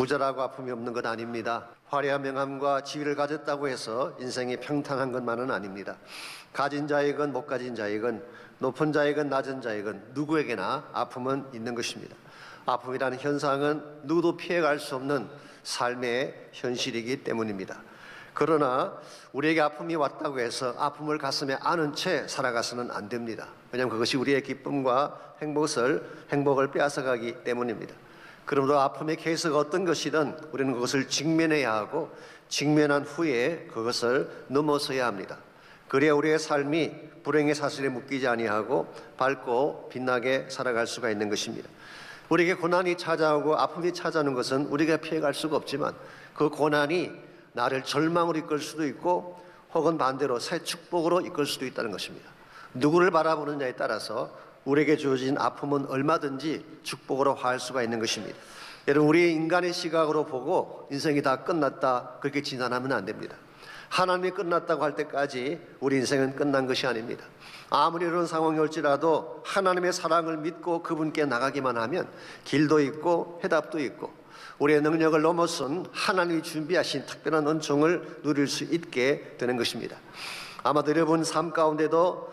부자라고 아픔이 없는 건 아닙니다. 화려한 명함과 지위를 가졌다고 해서 인생이 평탄한 것만은 아닙니다. 가진 자이건 못 가진 자이건 높은 자이건 낮은 자이건 누구에게나 아픔은 있는 것입니다. 아픔이라는 현상은 누구도 피해갈 수 없는 삶의 현실이기 때문입니다. 그러나 우리에게 아픔이 왔다고 해서 아픔을 가슴에 안은 채 살아가서는 안 됩니다. 왜냐하면 그것이 우리의 기쁨과 행복을 빼앗아가기 때문입니다. 그러므로 아픔의 케이스가 어떤 것이든 우리는 그것을 직면해야 하고 직면한 후에 그것을 넘어서야 합니다. 그래야 우리의 삶이 불행의 사슬에 묶이지 아니하고 밝고 빛나게 살아갈 수가 있는 것입니다. 우리에게 고난이 찾아오고 아픔이 찾아오는 것은 우리가 피해갈 수가 없지만 그 고난이 나를 절망으로 이끌 수도 있고 혹은 반대로 새 축복으로 이끌 수도 있다는 것입니다. 누구를 바라보느냐에 따라서 우리에게 주어진 아픔은 얼마든지 축복으로 화할 수가 있는 것입니다. 여러분, 우리 인간의 시각으로 보고 인생이 다 끝났다 그렇게 진단하면 안 됩니다. 하나님이 끝났다고 할 때까지 우리 인생은 끝난 것이 아닙니다. 아무리 이런 상황이 올지라도 하나님의 사랑을 믿고 그분께 나가기만 하면 길도 있고 해답도 있고 우리의 능력을 넘어선 하나님이 준비하신 특별한 은총을 누릴 수 있게 되는 것입니다. 아마도 여러분 삶 가운데도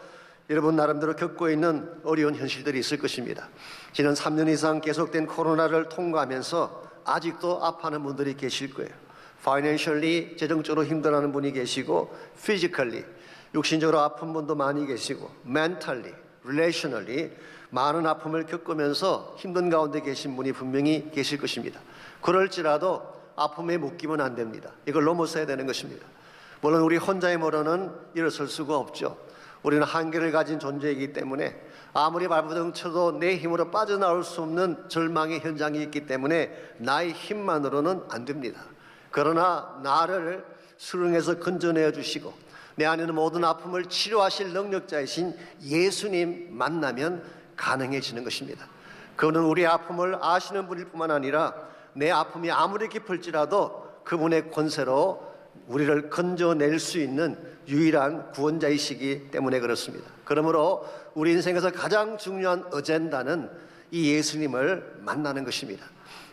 여러분 나름대로 겪고 있는 어려운 현실들이 있을 것입니다. 지난 3년 이상 계속된 코로나를 통과하면서 아직도 아파하는 분들이 계실 거예요. Financially, 재정적으로 힘들어하는 분이 계시고 Physically, 육신적으로 아픈 분도 많이 계시고 Mentally, Relationally 많은 아픔을 겪으면서 힘든 가운데 계신 분이 분명히 계실 것입니다. 그럴지라도 아픔에 묶이면 안 됩니다. 이걸 넘어서야 되는 것입니다. 물론 우리 혼자의 머리는 일어설 수가 없죠. 우리는 한계를 가진 존재이기 때문에 아무리 발버둥 쳐도 내 힘으로 빠져나올 수 없는 절망의 현장이 있기 때문에 나의 힘만으로는 안 됩니다. 그러나 나를 수렁에서 건져내어 주시고 내 안에 있는 모든 아픔을 치료하실 능력자이신 예수님 만나면 가능해지는 것입니다. 그분은 우리의 아픔을 아시는 분일 뿐만 아니라 내 아픔이 아무리 깊을지라도 그분의 권세로 우리를 건져낼 수 있는 유일한 구원자이시기 때문에 그렇습니다. 그러므로 우리 인생에서 가장 중요한 어젠다는 이 예수님을 만나는 것입니다.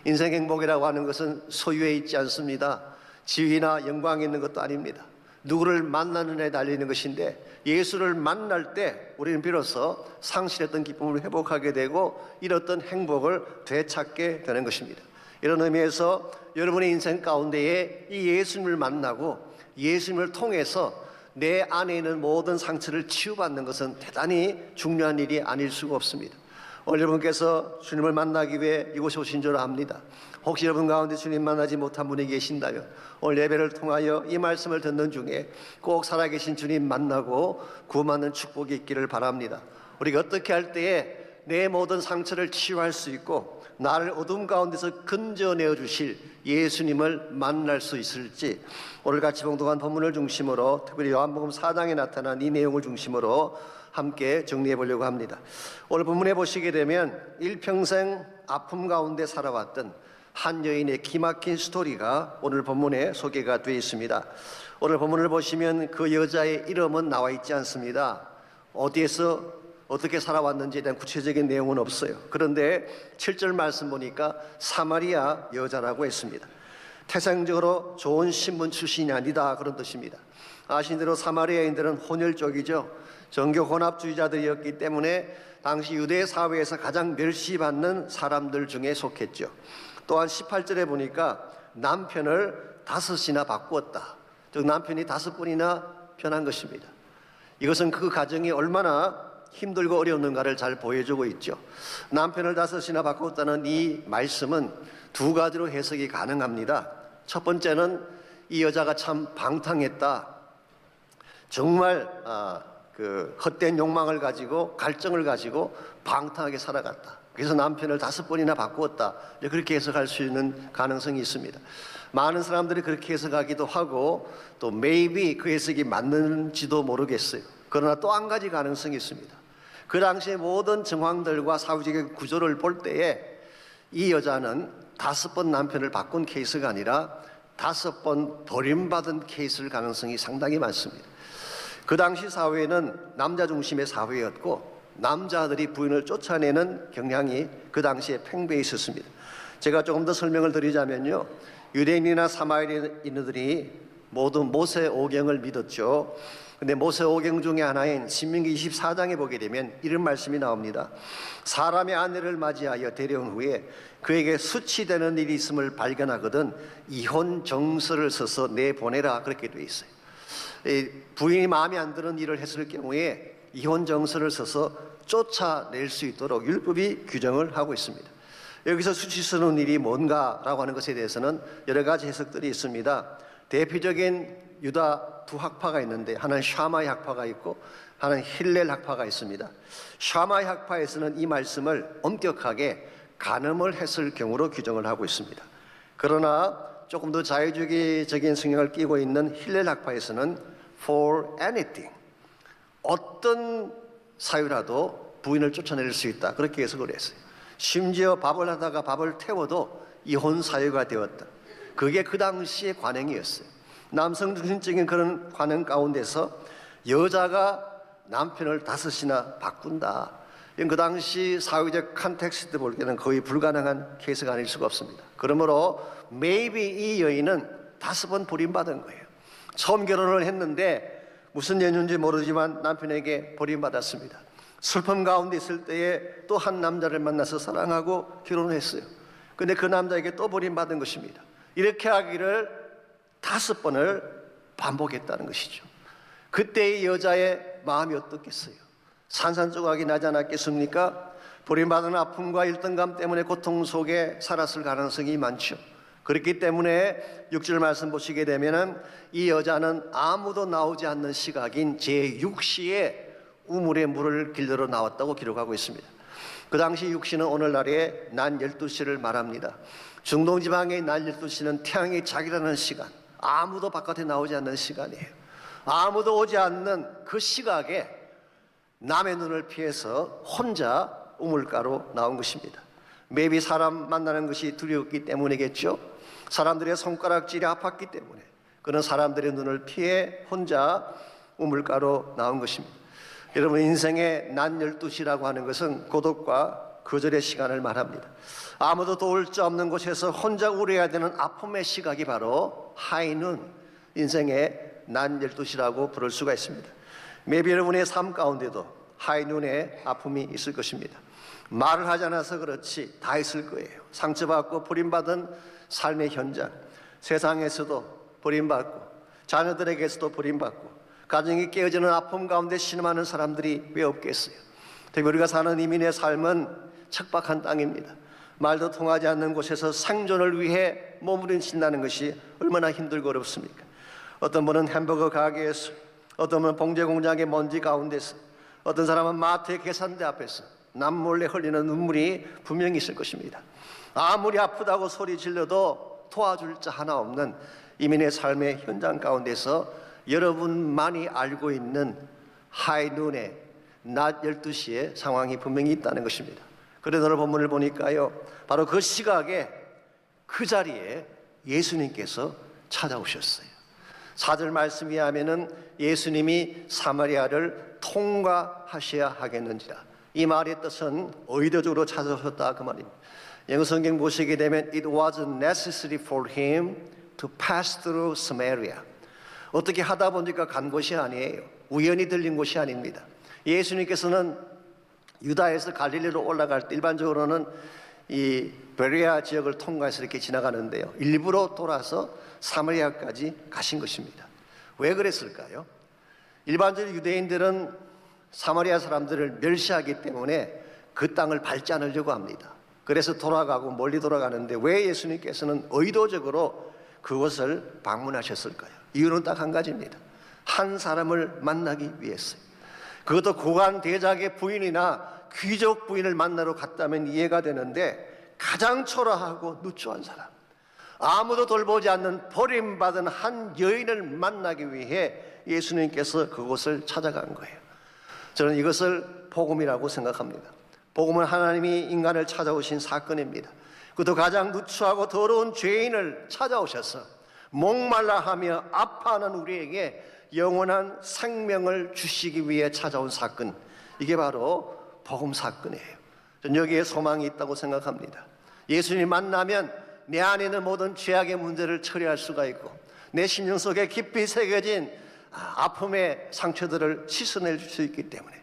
인생 행복이라고 하는 것은 소유에 있지 않습니다. 지위나 영광이 있는 것도 아닙니다. 누구를 만나느냐에 달리는 것인데 예수를 만날 때 우리는 비로소 상실했던 기쁨을 회복하게 되고 잃었던 행복을 되찾게 되는 것입니다. 이런 의미에서 여러분의 인생 가운데에 이 예수님을 만나고 예수님을 통해서 내 안에 있는 모든 상처를 치유받는 것은 대단히 중요한 일이 아닐 수가 없습니다. 오늘 여러분께서 주님을 만나기 위해 이곳에 오신 줄 압니다. 혹시 여러분 가운데 주님 만나지 못한 분이 계신다면 오늘 예배를 통하여 이 말씀을 듣는 중에 꼭 살아계신 주님 만나고 구원받는 축복이 있기를 바랍니다. 우리가 어떻게 할 때에 내 모든 상처를 치유할 수 있고 나를 어둠 가운데서 건져내어 주실 예수님을 만날 수 있을지 오늘 같이 봉독한 본문을 중심으로 특별히 요한복음 4장에 나타난 이 내용을 중심으로 함께 정리해 보려고 합니다. 오늘 본문에 보시게 되면 일평생 아픔 가운데 살아왔던 한 여인의 기막힌 스토리가 오늘 본문에 소개가 되어 있습니다. 오늘 본문을 보시면 그 여자의 이름은 나와 있지 않습니다. 어디에서 어떻게 살아왔는지에 대한 구체적인 내용은 없어요. 그런데 7절 말씀 보니까 사마리아 여자라고 했습니다. 태생적으로 좋은 신분 출신이 아니다 그런 뜻입니다. 아신 대로 사마리아인들은 혼혈족이죠. 정교 혼합주의자들이었기 때문에 당시 유대 사회에서 가장 멸시받는 사람들 중에 속했죠. 또한 18절에 보니까 남편을 5이나 바꾸었다. 즉 남편이 5번이나 변한 것입니다. 이것은 그 가정이 얼마나 힘들고 어려웠는가를 잘 보여주고 있죠. 남편을 5이나 바꾸었다는 이 말씀은 두 가지로 해석이 가능합니다. 첫 번째는 이 여자가 참 방탕했다. 정말 그 헛된 욕망을 가지고 갈증을 가지고 방탕하게 살아갔다. 그래서 남편을 5번이나 바꾸었다. 그렇게 해석할 수 있는 가능성이 있습니다. 많은 사람들이 그렇게 해석하기도 하고 또 maybe 그 해석이 맞는지도 모르겠어요. 그러나 또 한 가지 가능성이 있습니다. 그 당시의 모든 정황들과 사회적인 구조를 볼 때에 이 여자는 5번 남편을 바꾼 케이스가 아니라 5번 버림받은 케이스일 가능성이 상당히 많습니다. 그 당시 사회는 남자 중심의 사회였고 남자들이 부인을 쫓아내는 경향이 그 당시에 팽배해 있었습니다. 제가 조금 더 설명을 드리자면요, 유대인이나 사마리아인들이 모두 모세오경을 믿었죠. 근데 모세오경 중에 하나인 신명기 24장에 보게 되면 이런 말씀이 나옵니다. 사람의 아내를 맞이하여 데려온 후에 그에게 수치되는 일이 있음을 발견하거든 이혼 정서를 써서 내보내라, 그렇게 돼 있어요. 부인이 마음에 안 드는 일을 했을 경우에 이혼 정서를 써서 쫓아낼 수 있도록 율법이 규정을 하고 있습니다. 여기서 수치 쓰는 일이 뭔가라고 하는 것에 대해서는 여러 가지 해석들이 있습니다. 대표적인 유다 두 학파가 있는데, 하나는 샤마이 학파가 있고 하나는 힐렐 학파가 있습니다. 샤마이 학파에서는 이 말씀을 엄격하게 간음을 했을 경우로 규정을 하고 있습니다. 그러나 조금 더 자유주의적인 성향을 띠고 있는 힐렐 학파에서는 for anything, 어떤 사유라도 부인을 쫓아낼 수 있다, 그렇게 해석을 했어요. 심지어 밥을 하다가 밥을 태워도 이혼 사유가 되었다. 그게 그 당시의 관행이었어요. 남성 중심적인 그런 관행 가운데서 여자가 남편을 5이나 바꾼다, 이건 그 당시 사회적 컨텍스트 볼 때는 거의 불가능한 케이스가 아닐 수가 없습니다. 그러므로 maybe 이 여인은 5번 버림받은 거예요. 처음 결혼을 했는데 무슨 연유인지 모르지만 남편에게 버림받았습니다. 슬픔 가운데 있을 때에 또 한 남자를 만나서 사랑하고 결혼했어요. 근데 그 남자에게 또 버림받은 것입니다. 이렇게 하기를 5번을 반복했다는 것이죠. 그때의 여자의 마음이 어떻겠어요? 산산조각이 나지 않았겠습니까? 버림받은 아픔과 일등감 때문에 고통 속에 살았을 가능성이 많죠. 그렇기 때문에 6절 말씀 보시게 되면은 이 여자는 아무도 나오지 않는 시각인 제6시에 우물에 물을 길러 나왔다고 기록하고 있습니다. 그 당시 6시는 오늘날의 낮 12시를 말합니다. 중동 지방의 낮 12시는 태양이 자기라는 시간, 아무도 바깥에 나오지 않는 시간이에요. 아무도 오지 않는 그 시각에 남의 눈을 피해서 혼자 우물가로 나온 것입니다. 매비 사람 만나는 것이 두려웠기 때문이겠죠. 사람들의 손가락질이 아팠기 때문에 그는 사람들의 눈을 피해 혼자 우물가로 나온 것입니다. 여러분, 인생의 낮 12시라고 하는 것은 고독과 거절의 시간을 말합니다. 아무도 도울 자 없는 곳에서 혼자 울어야 되는 아픔의 시각이 바로 하이눈, 인생의 낮 12시라고 부를 수가 있습니다. 매비 여러분의 삶 가운데도 하이눈의 아픔이 있을 것입니다. 말을 하지 않아서 그렇지 다 있을 거예요. 상처받고 버림받은 삶의 현장, 세상에서도 버림받고 자녀들에게서도 버림받고 가정이 깨어지는 아픔 가운데 신음하는 사람들이 왜 없겠어요? 특히 우리가 사는 이민의 삶은 척박한 땅입니다. 말도 통하지 않는 곳에서 생존을 위해 몸부림친다는 것이 얼마나 힘들고 어렵습니까? 어떤 분은 햄버거 가게에서, 어떤 분은 봉제 공장의 먼지 가운데서, 어떤 사람은 마트의 계산대 앞에서 남몰래 흘리는 눈물이 분명히 있을 것입니다. 아무리 아프다고 소리 질러도 도와줄 자 하나 없는 이민의 삶의 현장 가운데서 여러분만이 알고 있는 하이눈의 낮 12시의 상황이 분명히 있다는 것입니다. 그래서 오늘 본문을 보니까요, 바로 그 시각에 그 자리에 예수님께서 찾아오셨어요. 4절 말씀에 하면은 예수님이 사마리아를 통과하셔야 하겠는지라, 이 말의 뜻은 의도적으로 찾아오셨다, 그 말입니다. 영어 성경 보시게 되면 It was necessary for him to pass through Samaria. 어떻게 하다 보니까 간 곳이 아니에요. 우연히 들린 곳이 아닙니다. 예수님께서는 유다에서 갈릴리로 올라갈 때 일반적으로는 이 베레아 지역을 통과해서 이렇게 지나가는데요, 일부러 돌아서 사마리아까지 가신 것입니다. 왜 그랬을까요? 일반적으로 유대인들은 사마리아 사람들을 멸시하기 때문에 그 땅을 밟지 않으려고 합니다. 그래서 돌아가고 멀리 돌아가는데 왜 예수님께서는 의도적으로 그곳을 방문하셨을까요? 이유는 딱 한 가지입니다. 한 사람을 만나기 위해서요. 그것도 고관 대작의 부인이나 귀족 부인을 만나러 갔다면 이해가 되는데, 가장 초라하고 누추한 사람, 아무도 돌보지 않는 버림받은 한 여인을 만나기 위해 예수님께서 그곳을 찾아간 거예요. 저는 이것을 복음이라고 생각합니다. 복음은 하나님이 인간을 찾아오신 사건입니다. 그것도 가장 누추하고 더러운 죄인을 찾아오셔서 목말라하며 아파하는 우리에게 영원한 생명을 주시기 위해 찾아온 사건, 이게 바로 복음 사건이에요. 저는 여기에 소망이 있다고 생각합니다. 예수님 만나면 내 안에 있는 모든 죄악의 문제를 처리할 수가 있고 내 심령 속에 깊이 새겨진 아픔의 상처들을 씻어낼 수 있기 때문에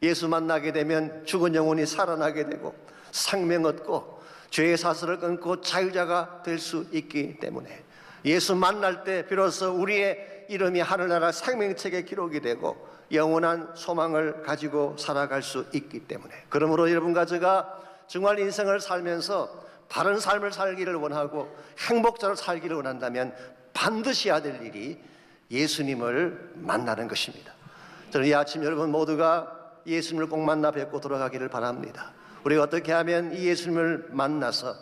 예수 만나게 되면 죽은 영혼이 살아나게 되고 생명 얻고 죄의 사슬을 끊고 자유자가 될 수 있기 때문에 예수 만날 때 비로소 우리의 이름이 하늘나라 생명책에 기록이 되고 영원한 소망을 가지고 살아갈 수 있기 때문에 그러므로 여러분과 제가 정말 인생을 살면서 바른 삶을 살기를 원하고 행복자로 살기를 원한다면 반드시 해야 될 일이 예수님을 만나는 것입니다. 저는 이 아침 여러분 모두가 예수님을 꼭 만나 뵙고 돌아가기를 바랍니다. 우리가 어떻게 하면 이 예수님을 만나서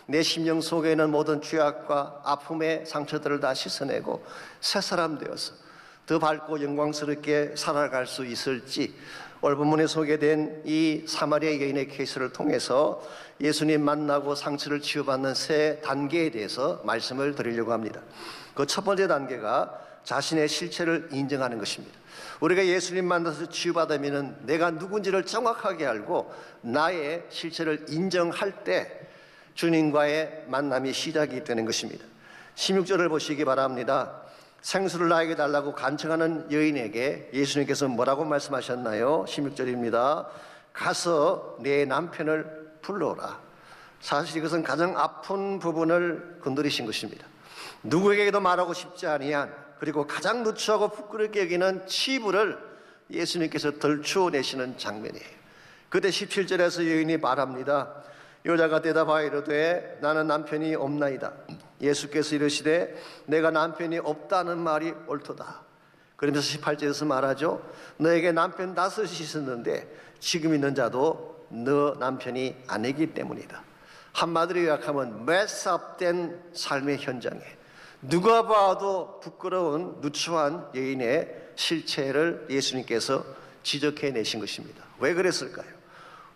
내 심령 속에 있는 모든 죄악과 아픔의 상처들을 다 씻어내고 새 사람 되어서 더 밝고 영광스럽게 살아갈 수 있을지 오늘 본문에 소개된 이 사마리아 여인의 케이스를 통해서 예수님 만나고 상처를 치유받는 세 단계에 대해서 말씀을 드리려고 합니다. 그 첫 번째 단계가 자신의 실체를 인정하는 것입니다. 우리가 예수님 만나서 치유받으면 내가 누군지를 정확하게 알고 나의 실체를 인정할 때 주님과의 만남이 시작이 되는 것입니다. 16절을 보시기 바랍니다. 생수를 나에게 달라고 간청하는 여인에게 예수님께서 뭐라고 말씀하셨나요? 16절입니다. 가서 내 남편을 불러오라. 사실 이것은 가장 아픈 부분을 건드리신 것입니다. 누구에게도 말하고 싶지 아니한 그리고 가장 누추하고 부끄럽게 여기는 치부를 예수님께서 덜추어내시는 장면이에요. 그때 17절에서 여인이 말합니다. 여자가 대답하여 이르되 나는 남편이 없나이다. 예수께서 이르시되 내가 남편이 없다는 말이 옳도다. 그러면서 18절에서 말하죠. 너에게 남편 5이 있었는데 지금 있는 자도 너 남편이 아니기 때문이다. 한마디로 요약하면 매섭된 삶의 현장에 누가 봐도 부끄러운 누추한 여인의 실체를 예수님께서 지적해내신 것입니다. 왜 그랬을까요?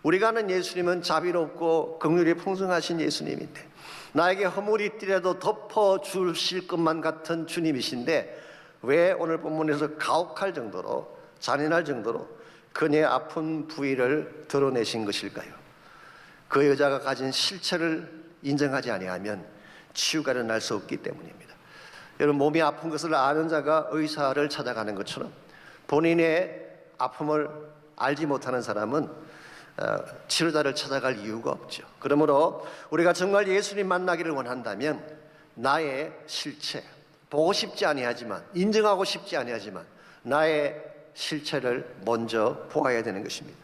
우리가 아는 예수님은 자비롭고 긍휼이 풍성하신 예수님인데 나에게 허물이 있더라도 덮어주실 것만 같은 주님이신데 왜 오늘 본문에서 가혹할 정도로 잔인할 정도로 그녀의 아픈 부위를 드러내신 것일까요? 그 여자가 가진 실체를 인정하지 아니하면 치유가 일어날 수 없기 때문입니다. 여러분 몸이 아픈 것을 아는 자가 의사를 찾아가는 것처럼 본인의 아픔을 알지 못하는 사람은 치료자를 찾아갈 이유가 없죠. 그러므로 우리가 정말 예수님 만나기를 원한다면 나의 실체, 보고 싶지 아니하지만 인정하고 싶지 아니하지만 나의 실체를 먼저 보아야 되는 것입니다.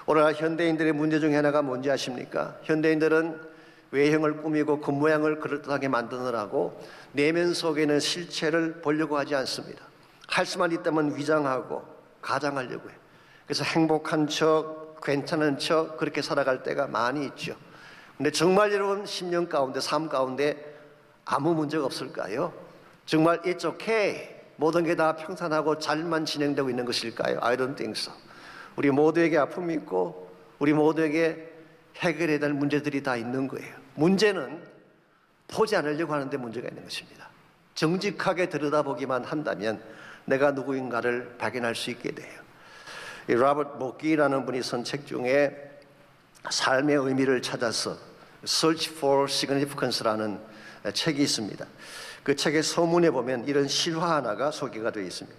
오늘날 현대인들의 문제 중에 하나가 뭔지 아십니까? 현대인들은 외형을 꾸미고 겉모양을 그럴듯하게 만드느라고 내면 속에 있는 실체를 보려고 하지 않습니다. 할 수만 있다면 위장하고 가장하려고 해요. 그래서 행복한 척, 괜찮은 척 그렇게 살아갈 때가 많이 있죠. 근데 정말 여러분 심령 가운데 삶 가운데 아무 문제가 없을까요? 정말 it's okay 모든 게 다 평탄하고 잘만 진행되고 있는 것일까요? I don't think so. 우리 모두에게 아픔이 있고 우리 모두에게 해결해야 될 문제들이 다 있는 거예요. 문제는 보지 않으려고 하는데 문제가 있는 것입니다. 정직하게 들여다보기만 한다면 내가 누구인가를 발견할 수 있게 돼요. 이 로버트 모기라는 분이 쓴 책 중에 삶의 의미를 찾아서 Search for Significance라는 책이 있습니다. 그 책의 서문에 보면 이런 실화 하나가 소개가 되어 있습니다.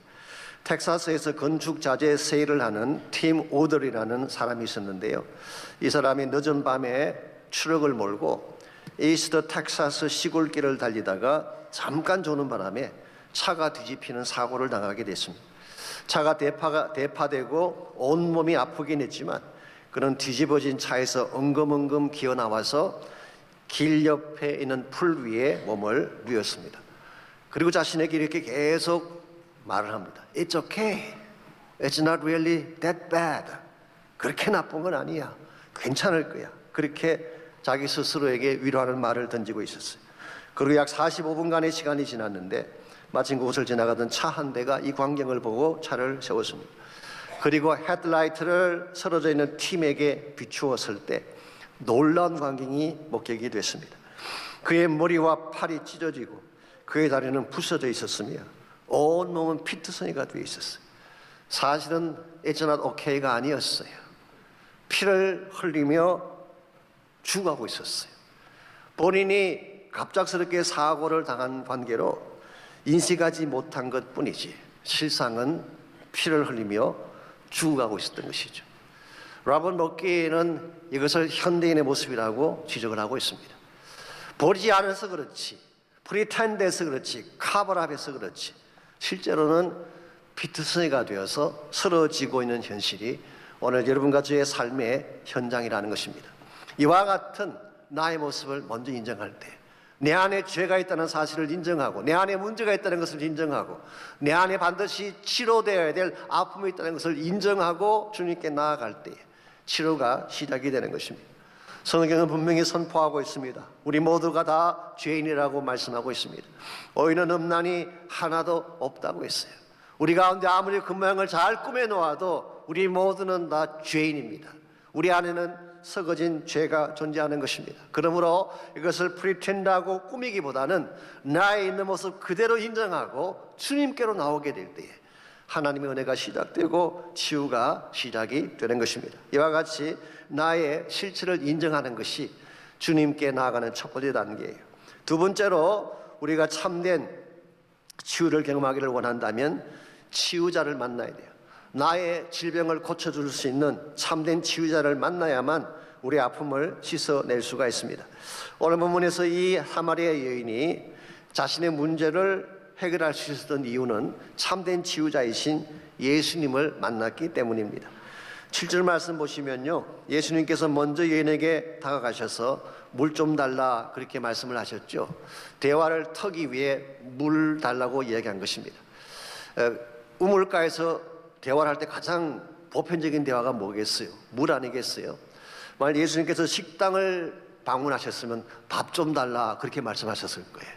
텍사스에서 건축 자재 세일을 하는 팀 오더리라는 사람이 있었는데요. 이 사람이 늦은 밤에 트럭을 몰고 이스트 텍사스 시골길을 달리다가 잠깐 조는 바람에 차가 뒤집히는 사고를 당하게 됐습니다. 차가 대파되고 온몸이 아프긴 했지만 그는 뒤집어진 차에서 엉금엉금 기어 나와서 길 옆에 있는 풀 위에 몸을 뉘었습니다. 그리고 자신에게 이렇게 계속 말을 합니다. It's okay. It's not really that bad. 그렇게 나쁜 건 아니야. 괜찮을 거야. 그렇게 자기 스스로에게 위로하는 말을 던지고 있었어요. 그리고 약 45분간의 시간이 지났는데 마침 그곳을 지나가던 차 한 대가 이 광경을 보고 차를 세웠습니다. 그리고 헤드라이트를 쓰러져 있는 팀에게 비추었을 때 놀라운 광경이 목격이 됐습니다. 그의 머리와 팔이 찢어지고 그의 다리는 부서져 있었으며 온몸은 피투성이가 되어 있었어요. 사실은 It's not okay가 아니었어요. 피를 흘리며 죽어가고 있었어요. 본인이 갑작스럽게 사고를 당한 관계로 인식하지 못한 것뿐이지 실상은 피를 흘리며 죽어가고 있었던 것이죠. 로버트 먹기는 이것을 현대인의 모습이라고 지적을 하고 있습니다. 보지 않아서 그렇지, 프리텐드해서 그렇지, 카버업해서 그렇지 실제로는 피투성이가 되어서 쓰러지고 있는 현실이 오늘 여러분과 저의 삶의 현장이라는 것입니다. 이와 같은 나의 모습을 먼저 인정할 때, 내 안에 죄가 있다는 사실을 인정하고, 내 안에 문제가 있다는 것을 인정하고, 내 안에 반드시 치료되어야 될 아픔이 있다는 것을 인정하고 주님께 나아갈 때 치료가 시작이 되는 것입니다. 성경은 분명히 선포하고 있습니다. 우리 모두가 다 죄인이라고 말씀하고 있습니다. 의인은 없나니 하나도 없다고 했어요. 우리 가운데 아무리 그 모양을 잘 꾸며놓아도 우리 모두는 다 죄인입니다. 우리 안에는 썩어진 죄가 존재하는 것입니다. 그러므로 이것을 프리텐드하고 꾸미기보다는 나의 있는 모습 그대로 인정하고 주님께로 나오게 될 때에 하나님의 은혜가 시작되고 치유가 시작이 되는 것입니다. 이와 같이 나의 실체를 인정하는 것이 주님께 나아가는 첫 번째 단계예요. 두 번째로 우리가 참된 치유를 경험하기를 원한다면 치유자를 만나야 돼요. 나의 질병을 고쳐줄 수 있는 참된 치유자를 만나야만 우리 아픔을 씻어낼 수가 있습니다. 오늘 본문에서 이 사마리아 여인이 자신의 문제를 해결할 수 있었던 이유는 참된 치유자이신 예수님을 만났기 때문입니다. 7절 말씀 보시면요, 예수님께서 먼저 여인에게 다가가셔서 물 좀 달라 그렇게 말씀을 하셨죠. 대화를 터기 위해 물 달라고 이야기한 것입니다. 우물가에서 대화를 할 때 가장 보편적인 대화가 뭐겠어요? 물 아니겠어요? 만약 예수님께서 식당을 방문하셨으면 밥 좀 달라 그렇게 말씀하셨을 거예요.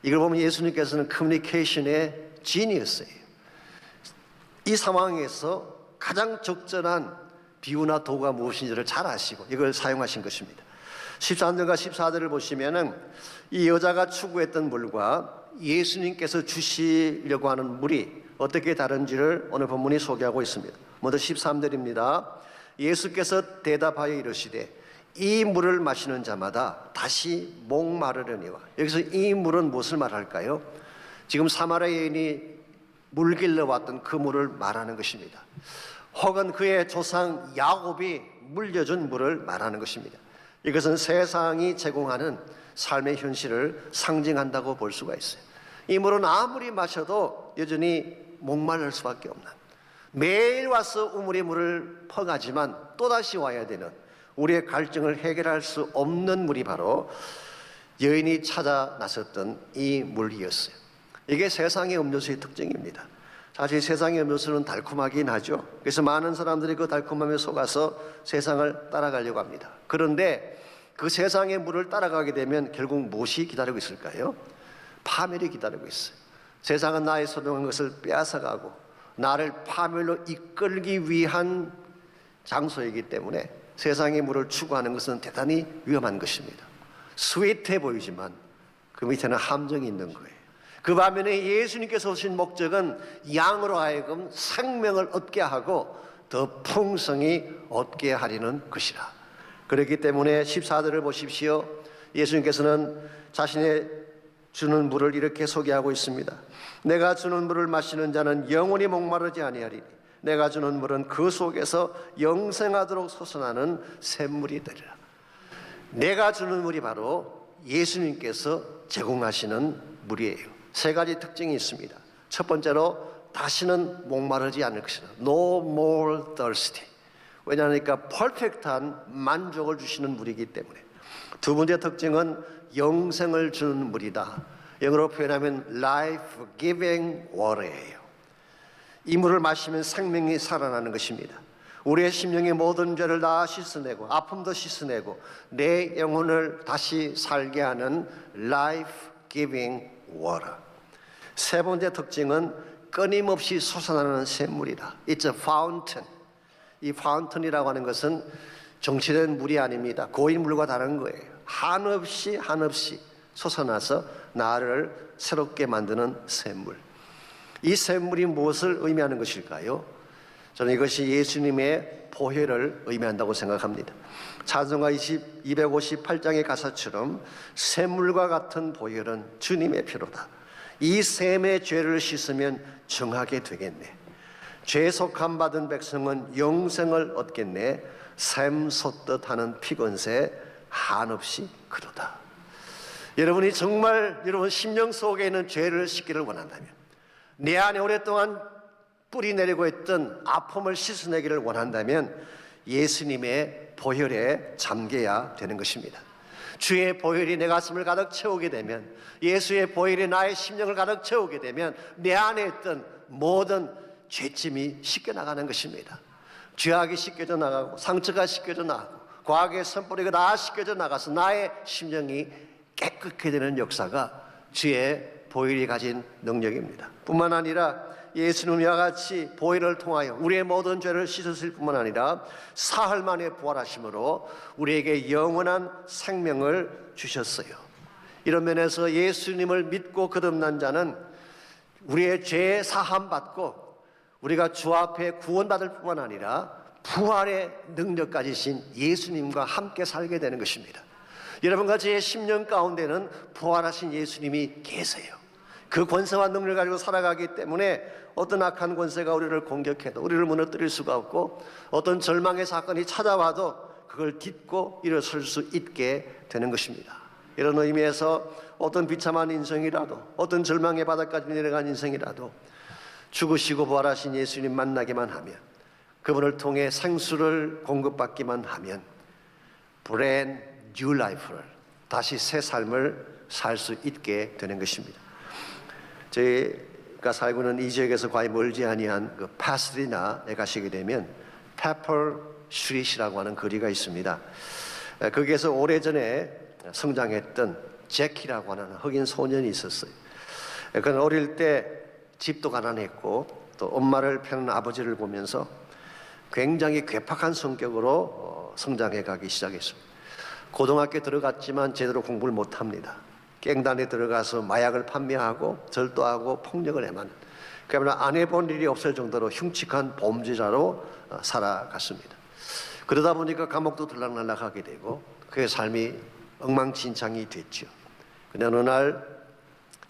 이걸 보면 예수님께서는 커뮤니케이션의 지니어스예요. 이 상황에서 가장 적절한 비유나 도구가 무엇인지를 잘 아시고 이걸 사용하신 것입니다. 13절과 14절을 보시면은 이 여자가 추구했던 물과 예수님께서 주시려고 하는 물이 어떻게 다른지를 오늘 본문이 소개하고 있습니다. 먼저 13절입니다. 예수께서 대답하여 이르시되 이 물을 마시는 자마다 다시 목마르려니와. 여기서 이 물은 무엇을 말할까요? 지금 사마리아 여인이 물길러 왔던 그 물을 말하는 것입니다. 혹은 그의 조상 야곱이 물려준 물을 말하는 것입니다. 이것은 세상이 제공하는 삶의 현실을 상징한다고 볼 수가 있어요. 이 물은 아무리 마셔도 여전히 목마를 수밖에 없는, 매일 와서 우물의 물을 퍼가지만 또다시 와야 되는 우리의 갈증을 해결할 수 없는 물이 바로 여인이 찾아 나섰던 이 물이었어요. 이게 세상의 음료수의 특징입니다. 사실 세상의 음료수는 달콤하긴 하죠. 그래서 많은 사람들이 그 달콤함에 속아서 세상을 따라가려고 합니다. 그런데 그 세상의 물을 따라가게 되면 결국 무엇이 기다리고 있을까요? 파멸이 기다리고 있어요. 세상은 나의 소중한 것을 빼앗아가고 나를 파멸로 이끌기 위한 장소이기 때문에 세상의 물을 추구하는 것은 대단히 위험한 것입니다. 스윗해 보이지만 그 밑에는 함정이 있는 거예요. 그 반면에 예수님께서 오신 목적은 양으로 하여금 생명을 얻게 하고 더 풍성히 얻게 하려는 것이라. 그렇기 때문에 14절을 보십시오. 예수님께서는 자신의 주는 물을 이렇게 소개하고 있습니다. 내가 주는 물을 마시는 자는 영원히 목마르지 아니하리니 내가 주는 물은 그 속에서 영생하도록 솟아나는 샘물이 되리라. 내가 주는 물이 바로 예수님께서 제공하시는 물이에요. 세 가지 특징이 있습니다. 첫 번째로 다시는 목마르지 않을 것이다. No more thirsty. 왜냐하니까 퍼펙트한 만족을 주시는 물이기 때문에. 두 번째 특징은 영생을 주는 물이다. 영어로 표현하면 life-giving water예요. 이 물을 마시면 생명이 살아나는 것입니다. 우리의 심령의 모든 죄를 다 씻어내고 아픔도 씻어내고 내 영혼을 다시 살게 하는 life-giving water. 세 번째 특징은 끊임없이 솟아나는 샘물이다. It's a fountain. 이 fountain이라고 하는 것은 정치된 물이 아닙니다. 고인 물과 다른 거예요. 한없이 솟아나서 나를 새롭게 만드는 샘물. 이 샘물이 무엇을 의미하는 것일까요? 저는 이것이 예수님의 보혈을 의미한다고 생각합니다. 찬송가 258장의 가사처럼 샘물과 같은 보혈은 주님의 피로다. 이 샘의 죄를 씻으면 정하게 되겠네. 죄 속함 받은 백성은 영생을 얻겠네. 샘 솟듯 하는 피건새 한없이 그러다. 여러분이 정말 여러분 심령 속에 있는 죄를 씻기를 원한다면, 내 안에 오랫동안 뿌리 내리고 있던 아픔을 씻어내기를 원한다면 예수님의 보혈에 잠겨야 되는 것입니다. 주의 보혈이 내 가슴을 가득 채우게 되면, 예수의 보혈이 나의 심령을 가득 채우게 되면 내 안에 있던 모든 죄짐이 씻겨나가는 것입니다. 죄악이 씻겨져 나가고 상처가 씻겨져 나가고 과거의 선뿌리가 다 씻겨져 나가서 나의 심령이 깨끗게 되는 역사가 주의 보혈이 가진 능력입니다. 뿐만 아니라 예수님과 같이 보혈을 통하여 우리의 모든 죄를 씻으실 뿐만 아니라 사흘 만에 부활하심으로 우리에게 영원한 생명을 주셨어요. 이런 면에서 예수님을 믿고 거듭난 자는 우리의 죄 사함 받고 우리가 주 앞에 구원받을 뿐만 아니라 부활의 능력까지 주신 예수님과 함께 살게 되는 것입니다. 여러분과 제 심령 가운데는 부활하신 예수님이 계세요. 그 권세와 능력을 가지고 살아가기 때문에 어떤 악한 권세가 우리를 공격해도 우리를 무너뜨릴 수가 없고, 어떤 절망의 사건이 찾아와도 그걸 딛고 일어설 수 있게 되는 것입니다. 이런 의미에서 어떤 비참한 인생이라도, 어떤 절망의 바닥까지 내려간 인생이라도 죽으시고 부활하신 예수님 만나기만 하면, 그분을 통해 생수를 공급받기만 하면 brand new life를, 다시 새 삶을 살 수 있게 되는 것입니다. 저희가 살고 있는 이 지역에서 거의 멀지 아니한 그 파스디나에 가시게 되면 페퍼 스트릿이라고 하는 거리가 있습니다. 거기에서 오래전에 성장했던 제키라고 하는 흑인 소년이 있었어요. 그는 어릴 때 집도 가난했고 또 엄마를 패는 아버지를 보면서 굉장히 괴팍한 성격으로 성장해 가기 시작했습니다. 고등학교에 들어갔지만 제대로 공부를 못합니다. 갱단에 들어가서 마약을 판매하고 절도하고 폭력을 해만, 그러면 안 해본 일이 없을 정도로 흉측한 범죄자로 살아갔습니다. 그러다 보니까 감옥도 들락날락하게 되고 그의 삶이 엉망진창이 됐죠. 그러나 어느 날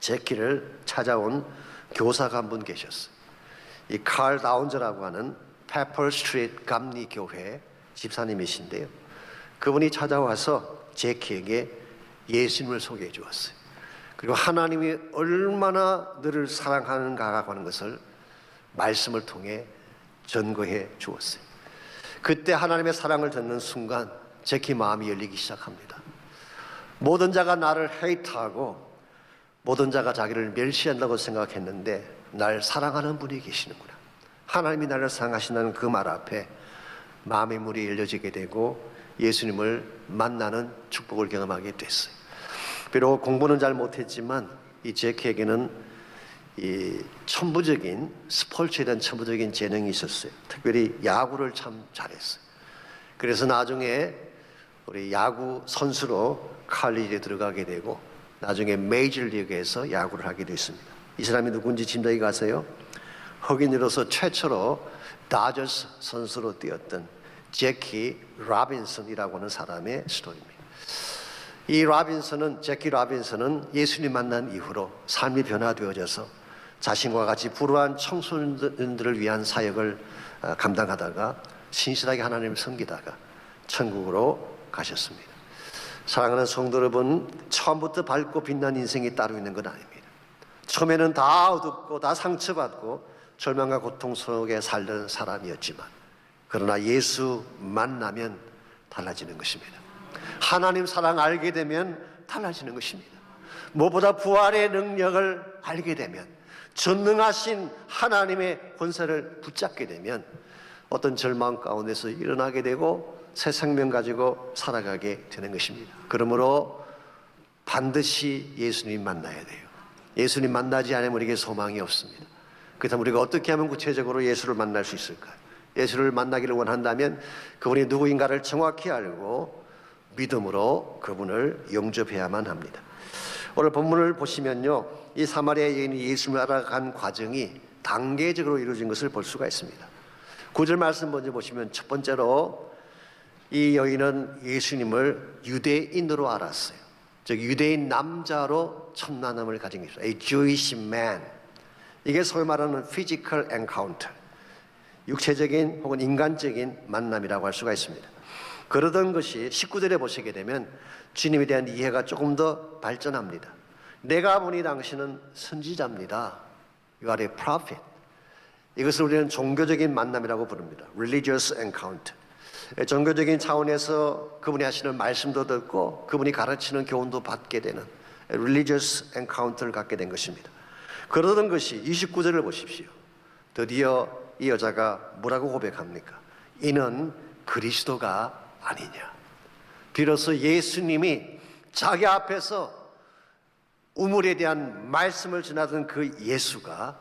제키를 찾아온 교사가 한 분 계셨어요. 이 칼 다운즈라고 하는 페퍼 스트리트 감리 교회 집사님이신데요. 그분이 찾아와서 제키에게 예수님을 소개해 주었어요. 그리고 하나님이 얼마나 너를 사랑하는가 하는 것을 말씀을 통해 전거해 주었어요. 그때 하나님의 사랑을 듣는 순간 제키 마음이 열리기 시작합니다. 모든 자가 나를 헤이트하고 모든 자가 자기를 멸시한다고 생각했는데 날 사랑하는 분이 계시는구나. 하나님이 나를 사랑하신다는 그 말 앞에 마음의 문이 열려지게 되고 예수님을 만나는 축복을 경험하게 됐어요. 비록 공부는 잘 못했지만 이 제키에게는 이 천부적인 스포츠에 대한 천부적인 재능이 있었어요. 특별히 야구를 참 잘했어요. 그래서 나중에 우리 야구 선수로 칼리지에 들어가게 되고 나중에 메이저리그에서 야구를 하게 됐습니다. 이 사람이 누군지 짐작이 가세요? 흑인으로서 최초로 다저스 선수로 뛰었던 제키 라빈슨이라고 하는 사람의 스토리입니다. 이 제키 라빈슨은 예수님 만난 이후로 삶이 변화되어져서 자신과 같이 불우한 청소년들을 위한 사역을 감당하다가 신실하게 하나님을 섬기다가 천국으로 가셨습니다. 사랑하는 성도 여러분, 처음부터 밝고 빛난 인생이 따로 있는 건 아닙니다. 처음에는 다 어둡고 다 상처받고 절망과 고통 속에 살던 사람이었지만, 그러나 예수 만나면 달라지는 것입니다. 하나님 사랑 알게 되면 달라지는 것입니다. 무엇보다 부활의 능력을 알게 되면, 전능하신 하나님의 권세를 붙잡게 되면 어떤 절망 가운데서 일어나게 되고 새 생명 가지고 살아가게 되는 것입니다. 그러므로 반드시 예수님 만나야 돼요. 예수님 만나지 않으면 우리에게 소망이 없습니다. 그렇다면 우리가 어떻게 하면 구체적으로 예수를 만날 수 있을까요? 예수를 만나기를 원한다면 그분이 누구인가를 정확히 알고 믿음으로 그분을 영접해야만 합니다. 오늘 본문을 보시면요, 이 사마리아 여인이 예수를 알아간 과정이 단계적으로 이루어진 것을 볼 수가 있습니다. 9절 말씀 먼저 보시면 첫 번째로 이 여인은 예수님을 유대인으로 알았어요. 즉 유대인 남자로 첫 만남을 가진 것이죠. A Jewish man. 이게 소위 말하는 physical encounter, 육체적인 혹은 인간적인 만남이라고 할 수가 있습니다. 그러던 것이 19절에 보시게 되면 주님에 대한 이해가 조금 더 발전합니다. 내가 보니 당신은 선지자입니다. You are a prophet. 이것을 우리는 종교적인 만남이라고 부릅니다. Religious encounter. 종교적인 차원에서 그분이 하시는 말씀도 듣고 그분이 가르치는 교훈도 받게 되는 Religious encounter를 갖게 된 것입니다. 그러던 것이 29절을 보십시오. 드디어 이 여자가 뭐라고 고백합니까? 이는 그리스도가 아니냐. 비로소 예수님이 자기 앞에서 우물에 대한 말씀을 전하던 그 예수가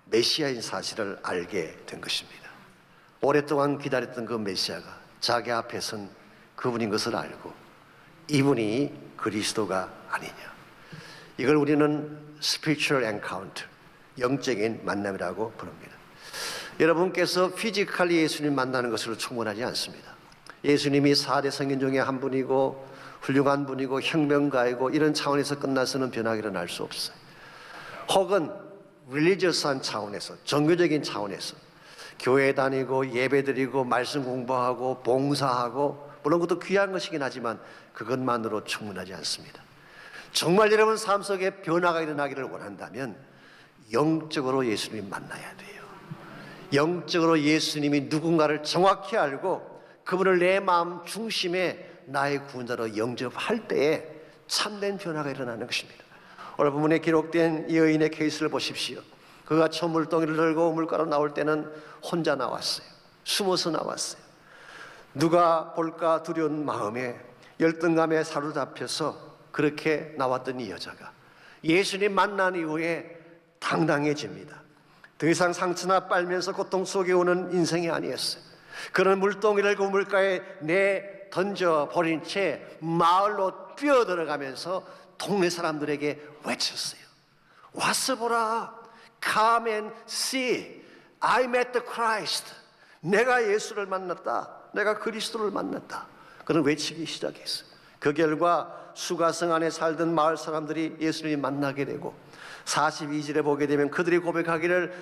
메시아인 사실을 알게 된 것입니다. 오랫동안 기다렸던 그 메시아가 자기 앞에 선 그분인 것을 알고 이분이 그리스도가 아니냐. 이걸 우리는 spiritual encounter, 영적인 만남이라고 부릅니다. 여러분께서 피지컬리 예수님 만나는 것으로 충분하지 않습니다. 예수님이 4대 성인 중에 한 분이고 훌륭한 분이고 혁명가이고 이런 차원에서 끝나서는 변화가 일어날 수 없어요. 혹은 릴리지어스한 차원에서, 종교적인 차원에서 교회 다니고 예배드리고 말씀 공부하고 봉사하고, 물론 그것도 귀한 것이긴 하지만 그것만으로 충분하지 않습니다. 정말 여러분 삶 속에 변화가 일어나기를 원한다면 영적으로 예수님 만나야 돼요. 영적으로 예수님이 누군가를 정확히 알고 그분을 내 마음 중심에 나의 구원자로 영접할 때에 참된 변화가 일어나는 것입니다. 오늘 본문에 기록된 이 여인의 케이스를 보십시오. 그가 처음 물동이를 들고 우물가로 나올 때는 혼자 나왔어요. 숨어서 나왔어요. 누가 볼까 두려운 마음에 열등감에 사로잡혀서 그렇게 나왔던 이 여자가 예수님 만난 이후에 당당해집니다. 더 이상 상처나 빨면서 고통 속에 오는 인생이 아니었어요. 그런 물동이를 그 우물가에 던져버린 채 마을로 뛰어들어가면서 동네 사람들에게 외쳤어요. 와서 보라. Come and see. I met the Christ. 내가 예수를 만났다. 내가 그리스도를 만났다. 그런 외치기 시작했어요. 그 결과 수가성 안에 살던 마을 사람들이 예수님을 만나게 되고 42절에 보게 되면 그들이 고백하기를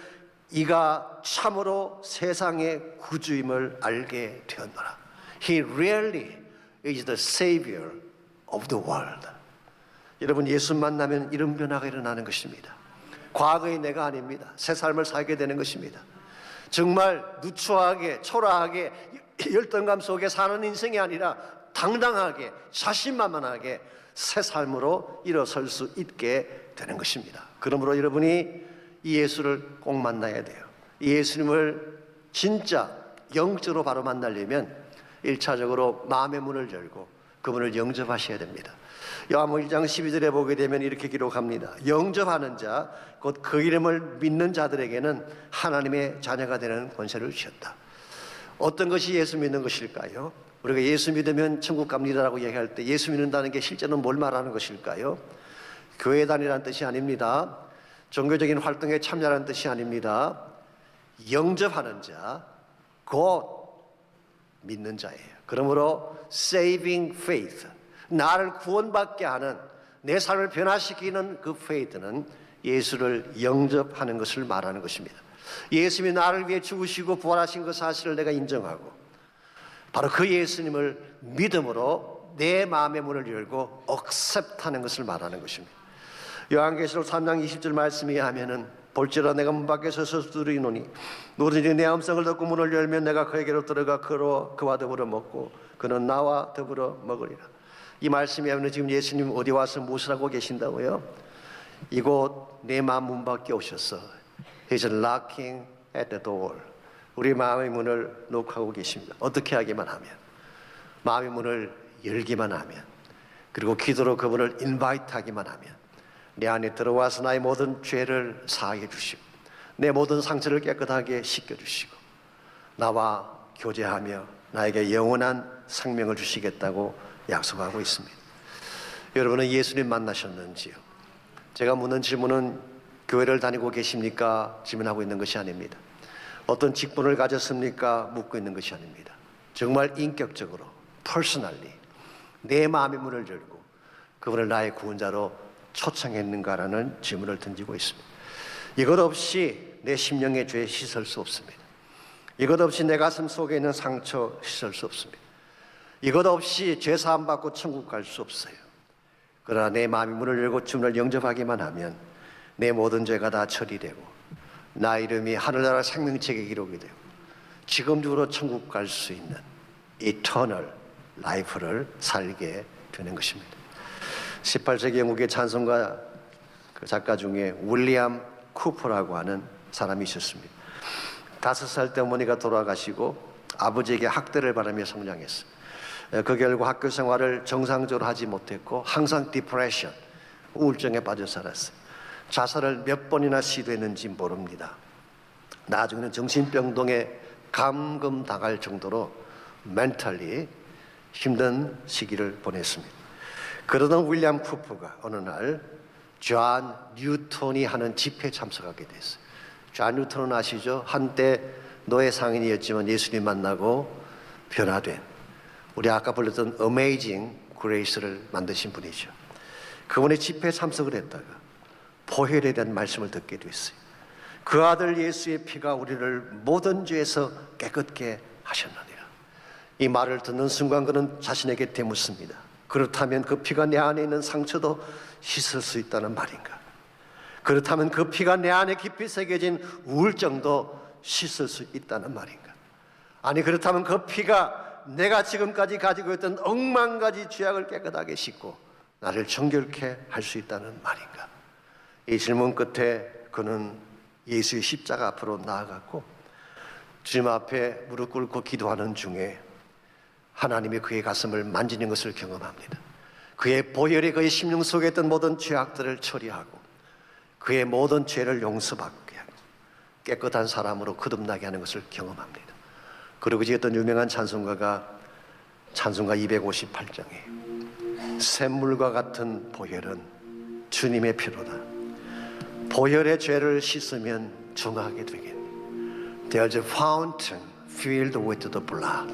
이가 참으로 세상의 구주임을 알게 되었노라. He really is the Savior of the world. 여러분 예수 만나면 이런 변화가 일어나는 것입니다. 과거의 내가 아닙니다. 새 삶을 살게 되는 것입니다. 정말 누추하게 초라하게 열등감 속에 사는 인생이 아니라 당당하게 자신만만하게 새 삶으로 일어설 수 있게 되는 것입니다. 그러므로 여러분이 이 예수를 꼭 만나야 돼요. 이 예수님을 진짜 영적으로 바로 만나려면 1차적으로 마음의 문을 열고 그분을 영접하셔야 됩니다. 요한복음 1장 12절에 보게 되면 이렇게 기록합니다. 영접하는 자, 곧 그 이름을 믿는 자들에게는 하나님의 자녀가 되는 권세를 주셨다. 어떤 것이 예수 믿는 것일까요? 우리가 예수 믿으면 천국 갑니다라고 얘기할 때 예수 믿는다는 게 실제는 뭘 말하는 것일까요? 교회 다니라는 뜻이 아닙니다. 종교적인 활동에 참여하는 뜻이 아닙니다. 영접하는 자, 곧 믿는 자예요. 그러므로 saving faith, 나를 구원받게 하는, 내 삶을 변화시키는 그 faith는 예수를 영접하는 것을 말하는 것입니다. 예수님이 나를 위해 죽으시고 부활하신 그 사실을 내가 인정하고 바로 그 예수님을 믿음으로 내 마음의 문을 열고 accept하는 것을 말하는 것입니다. 요한계시록 3장 20절 말씀에 하면은 볼지라 내가 문 밖에 서서 두드리노니 누구든지 내 음성을 듣고 문을 열면 내가 그에게로 들어가 그와 더불어 먹고 그는 나와 더불어 먹으리라. 이 말씀이 하면 지금 예수님 어디 와서 무엇을 하고 계신다고요? 이곳 내 마음 문 밖에 오셔서 He's knocking at the door. 우리 마음의 문을 녹하고 계십니다. 어떻게 하기만 하면, 마음의 문을 열기만 하면, 그리고 기도로 그분을 인바이트하기만 하면 내 안에 들어와서 나의 모든 죄를 사하게 주시고 내 모든 상처를 깨끗하게 씻겨주시고 나와 교제하며 나에게 영원한 생명을 주시겠다고 약속하고 있습니다. 여러분은 예수님 만나셨는지요? 제가 묻는 질문은 교회를 다니고 계십니까? 질문하고 있는 것이 아닙니다. 어떤 직분을 가졌습니까? 묻고 있는 것이 아닙니다. 정말 인격적으로 퍼스널리 내 마음의 문을 열고 그분을 나의 구원자로 초청했는가라는 질문을 던지고 있습니다. 이것 없이 내 심령의 죄 씻을 수 없습니다. 이것 없이 내 가슴 속에 있는 상처 씻을 수 없습니다. 이것 없이 죄 사함 받고 천국 갈 수 없어요. 그러나 내 마음의 문을 열고 주님을 영접하기만 하면 내 모든 죄가 다 처리되고 나 이름이 하늘나라 생명책에 기록이 되고 지금적으로 천국 갈 수 있는 이터널 라이프를 살게 되는 것입니다. 18세기 영국의 찬송가 그 작가 중에 윌리엄 쿠퍼라고 하는 사람이 있었습니다. 5살 때 어머니가 돌아가시고 아버지에게 학대를 받으며 성장했어요. 그 결과 학교 생활을 정상적으로 하지 못했고 항상 디프레션, 우울증에 빠져 살았어요. 자살을 몇 번이나 시도했는지 모릅니다. 나중에는 정신병동에 감금당할 정도로 멘탈리 힘든 시기를 보냈습니다. 그러던 윌리엄 쿠퍼가 어느 날 존 뉴턴이 하는 집회에 참석하게 됐어요. 존 뉴턴은 아시죠? 한때 노예 상인이었지만 예수님 만나고 변화된, 우리 아까 불렀던 어메이징 그레이스를 만드신 분이죠. 그분의 집회에 참석을 했다가 보혈에 대한 말씀을 듣게 됐어요. 그 아들 예수의 피가 우리를 모든 죄에서 깨끗게 하셨느니라. 이 말을 듣는 순간 그는 자신에게 되묻습니다. 그렇다면 그 피가 내 안에 있는 상처도 씻을 수 있다는 말인가? 그렇다면 그 피가 내 안에 깊이 새겨진 우울증도 씻을 수 있다는 말인가? 아니 그렇다면 그 피가 내가 지금까지 가지고 있던 억만 가지 죄악을 깨끗하게 씻고 나를 정결케 할 수 있다는 말인가? 이 질문 끝에 그는 예수의 십자가 앞으로 나아갔고 주님 앞에 무릎 꿇고 기도하는 중에 하나님이 그의 가슴을 만지는 것을 경험합니다. 그의 보혈이 그의 심령 속에 있던 모든 죄악들을 처리하고 그의 모든 죄를 용서받게 하고 깨끗한 사람으로 거듭나게 하는 것을 경험합니다. 그리고 이제 어떤 유명한 찬송가 258장에 샘물과 같은 보혈은 주님의 피로다. 보혈의 죄를 씻으면 정하게 되겠니. There's a fountain filled with the blood.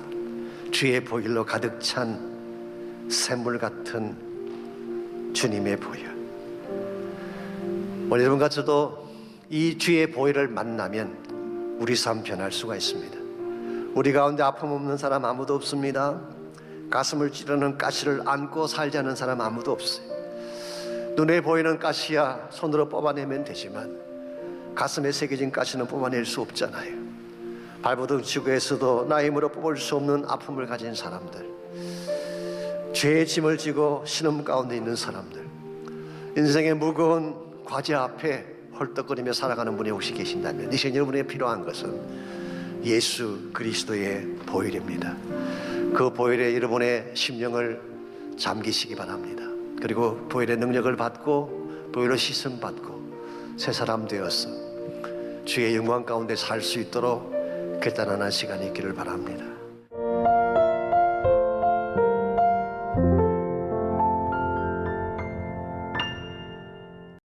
주의 보혈로 가득 찬 샘물 같은 주님의 보혈. 여러분과 저도 이 주의 보혈을 만나면 우리 삶 변할 수가 있습니다. 우리 가운데 아픔 없는 사람 아무도 없습니다. 가슴을 찌르는 가시를 안고 살지 않은 사람 아무도 없어요. 눈에 보이는 가시야 손으로 뽑아내면 되지만 가슴에 새겨진 가시는 뽑아낼 수 없잖아요. 발버둥 치고 애써도 나 힘으로 뽑을 수 없는 아픔을 가진 사람들, 죄의 짐을 지고 신음 가운데 있는 사람들, 인생의 무거운 과제 앞에 헐떡거리며 살아가는 분이 혹시 계신다면 이 시간 여러분에게 필요한 것은 예수 그리스도의 보혈입니다. 그 보혈에 여러분의 심령을 잠기시기 바랍니다. 그리고 보혈의 능력을 받고 보혈로 씻음 받고 새 사람 되어서 주의 영광 가운데 살 수 있도록 결단하는 시간이 있기를 바랍니다.